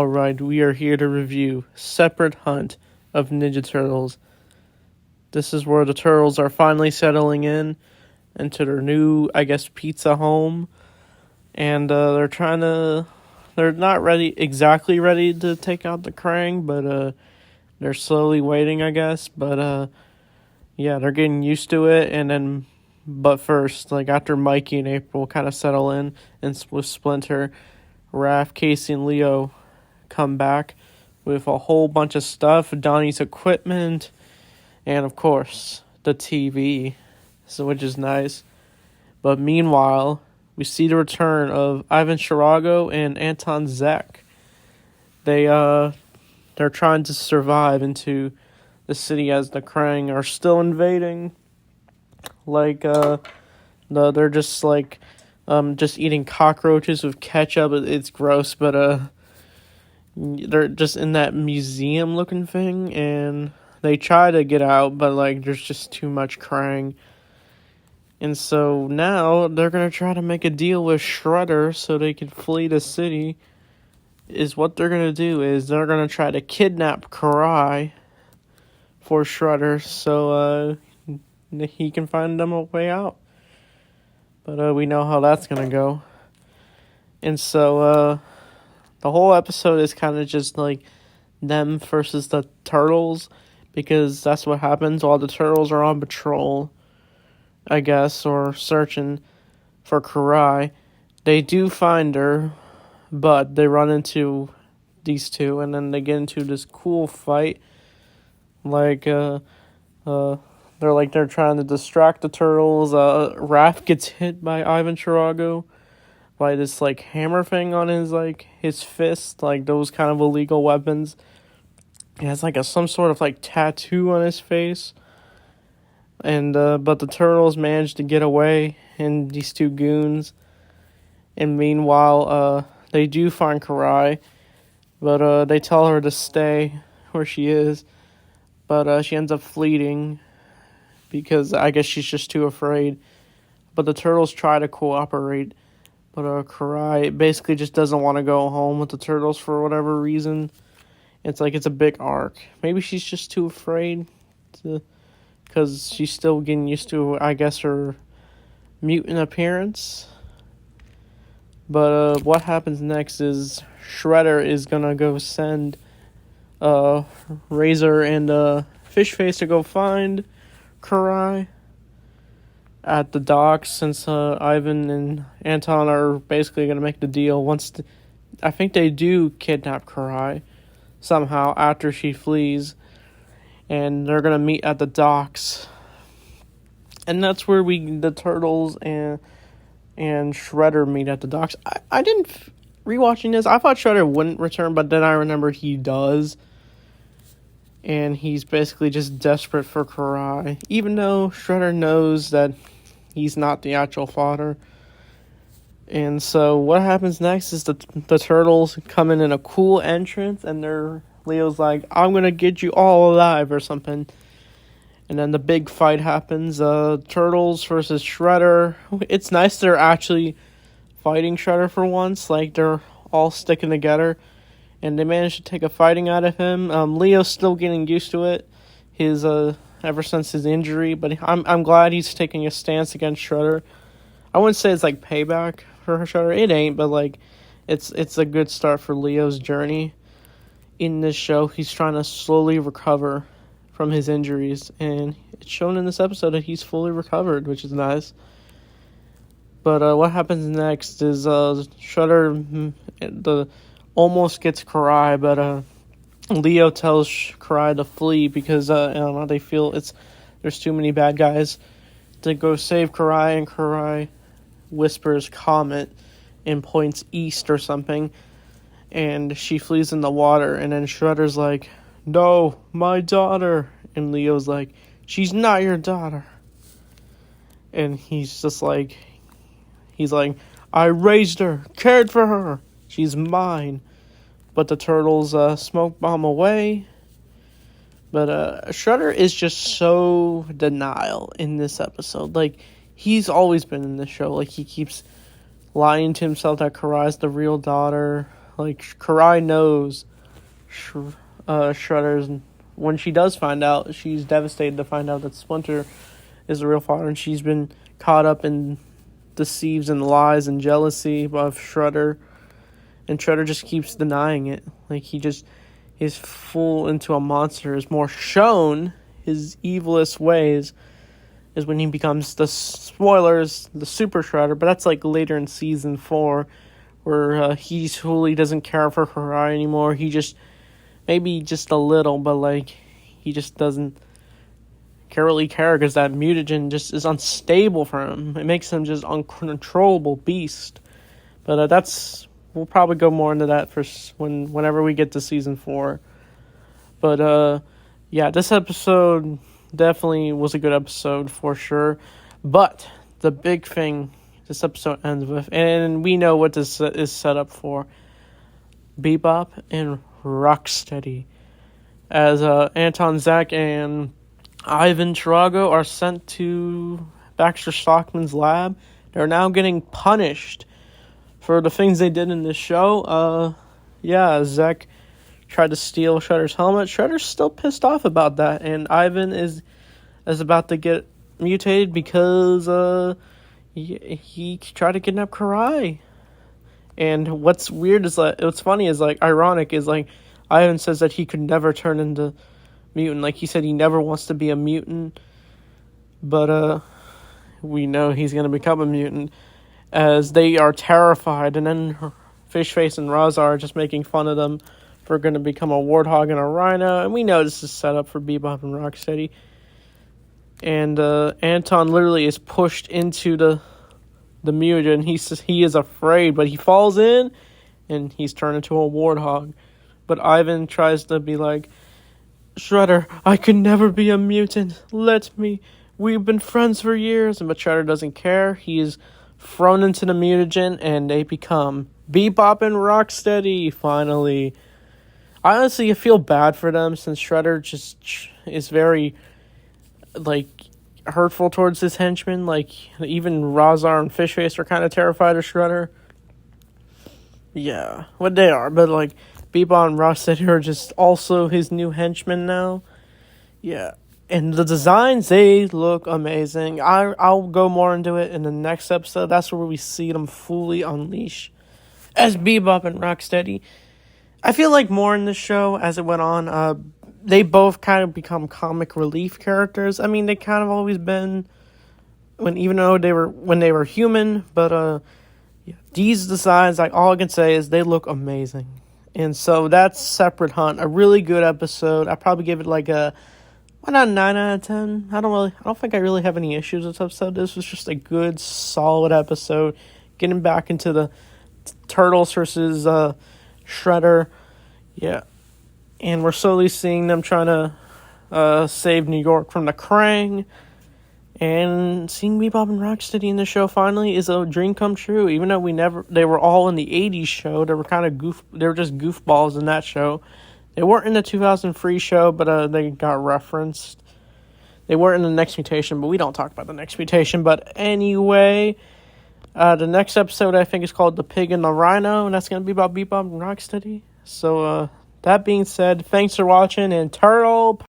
Alright, we are here to review Separate Hunt of Ninja Turtles. This is where the Turtles are finally settling into their new, pizza home. And they're not exactly ready to take out the Krang, but they're slowly waiting, I guess. But they're getting used to it. But first, after Mikey and April kind of settle in, and with Splinter, Raph, Casey, and Leo come back with a whole bunch of stuff, Donnie's equipment, and of course the TV, which is nice. But meanwhile, we see the return of Ivan Shirago and Anton Zek. They're trying to survive into the city as the Krang are still invading. They're just just eating cockroaches with ketchup. It's gross, but they're just in that museum looking thing, and they try to get out, but there's just too much Krang. And so now they're gonna try to make a deal with Shredder so they can flee the city. Is what they're gonna do is they're gonna try to kidnap Karai for Shredder so he can find them a way out. But we know how that's gonna go. And so the whole episode is kind of just them versus the Turtles, because that's what happens while the Turtles are on patrol, I guess, or searching for Karai. They do find her, but they run into these two, and then they get into this cool fight. They're trying to distract the Turtles. Raph gets hit by Ivan Shirago by this hammer thing on his fist, those kind of illegal weapons. He has some sort of tattoo on his face. And but the Turtles managed to get away, and these two goons. And meanwhile, they do find Karai, but they tell her to stay where she is. But she ends up fleeing because I guess she's just too afraid. But the Turtles try to cooperate. But Karai basically just doesn't want to go home with the Turtles for whatever reason. It's it's a big arc. Maybe she's just too afraid because she's still getting used to, I guess, her mutant appearance. But what happens next is Shredder is gonna go send Razor and Fishface to go find Karai at the docks, since Ivan and Anton are basically going to make the deal I think they do kidnap Karai somehow after she flees, and they're going to meet at the docks. And that's where the Turtles and Shredder meet at the docks. I didn't, rewatching this, I thought Shredder wouldn't return, but then I remembered he does. And he's basically just desperate for Karai, even though Shredder knows that he's not the actual father. And so what happens next is the Turtles come in a cool entrance, and Leo's like, "I'm gonna get you all alive," or something. And then the big fight happens. Turtles versus Shredder. It's nice they're actually fighting Shredder for once. They're all sticking together. And they managed to take a fighting out of him. Leo's still getting used to it. Ever since his injury, but I'm glad he's taking a stance against Shredder. I wouldn't say it's payback for Shredder. It ain't, but it's a good start for Leo's journey in this show. He's trying to slowly recover from his injuries, and it's shown in this episode that he's fully recovered, which is nice. But what happens next is Shredder almost gets Karai, but Leo tells Karai to flee because I don't know, they feel there's too many bad guys to go save Karai, and Karai whispers Comet and points east or something, and she flees in the water, and then Shredder's like, "No, my daughter," and Leo's like, "She's not your daughter," and he's like, "I raised her, cared for her. She's mine." But the Turtles smoke bomb away. But Shredder is just so denial in this episode. He's always been in this show. He keeps lying to himself that Karai's the real daughter. Like, Karai knows Shredder's. When she does find out, she's devastated to find out that Splinter is the real father, and she's been caught up in deceives and lies and jealousy of Shredder, and Shredder just keeps denying it. Like, he's full into a monster is more shown. His evilest ways is when he becomes the Super Shredder, but that's like later in season 4, where he truly doesn't care for Karai anymore. He just, maybe just a little, but like, he just doesn't really care because that mutagen just is unstable for him. It makes him just uncontrollable beast. But we'll probably go more into that whenever we get to season 4. But yeah, this episode definitely was a good episode for sure. But the big thing this episode ends with, and we know what this is set up for, Bebop and Rocksteady, as Anton, Zach, and Ivan Tarago are sent to Baxter Stockman's lab. They're now getting punished for the things they did in this show. Zach tried to steal Shredder's helmet. Shredder's still pissed off about that, and Ivan is about to get mutated because he tried to kidnap Karai. And what's weird is what's funny is ironic is Ivan says that he could never turn into mutant. Like, he said he never wants to be a mutant, but we know he's gonna become a mutant, as they are terrified. And then Fishface and Raza are just making fun of them for gonna become a warthog and a rhino, and we know this is set up for Bebop and Rocksteady. And Anton literally is pushed into the mutagen. He is afraid, but he falls in and he's turned into a warthog. But Ivan tries to be like, Shredder, I could never be a mutant. Let me. We've been friends for years. But Shredder doesn't care. He is thrown into the mutagen, and they become Bebop and Rocksteady, finally. Honestly, I feel bad for them, since Shredder just is very, hurtful towards his henchmen. Even Razar and Fishface are kind of terrified of Shredder. Yeah, what they are, but, Bebop and Rocksteady are just also his new henchmen now. Yeah. And the designs, they look amazing. I'll go more into it in the next episode. That's where we see them fully unleash as Bebop and Rocksteady. I feel like more in the show as it went on, they both kind of become comic relief characters. I mean, they kind of always been when they were human, but yeah, these designs, all I can say is they look amazing. And so that's Separate Hunt, a really good episode. I probably give it a 9 out of 10. I don't think I really have any issues with this episode. This was just a good, solid episode. Getting back into the Turtles versus Shredder. Yeah. And we're slowly seeing them trying to save New York from the Krang. And seeing Bebop and Rocksteady in the show finally is a dream come true. Even though they were all in the 80s show. They were just goofballs in that show. They weren't in the 2003 show, but they got referenced. They weren't in the Next Mutation, but we don't talk about the Next Mutation. But anyway, the next episode I think is called The Pig and the Rhino, and that's going to be about Bebop and Rocksteady. So, that being said, thanks for watching, and Turtle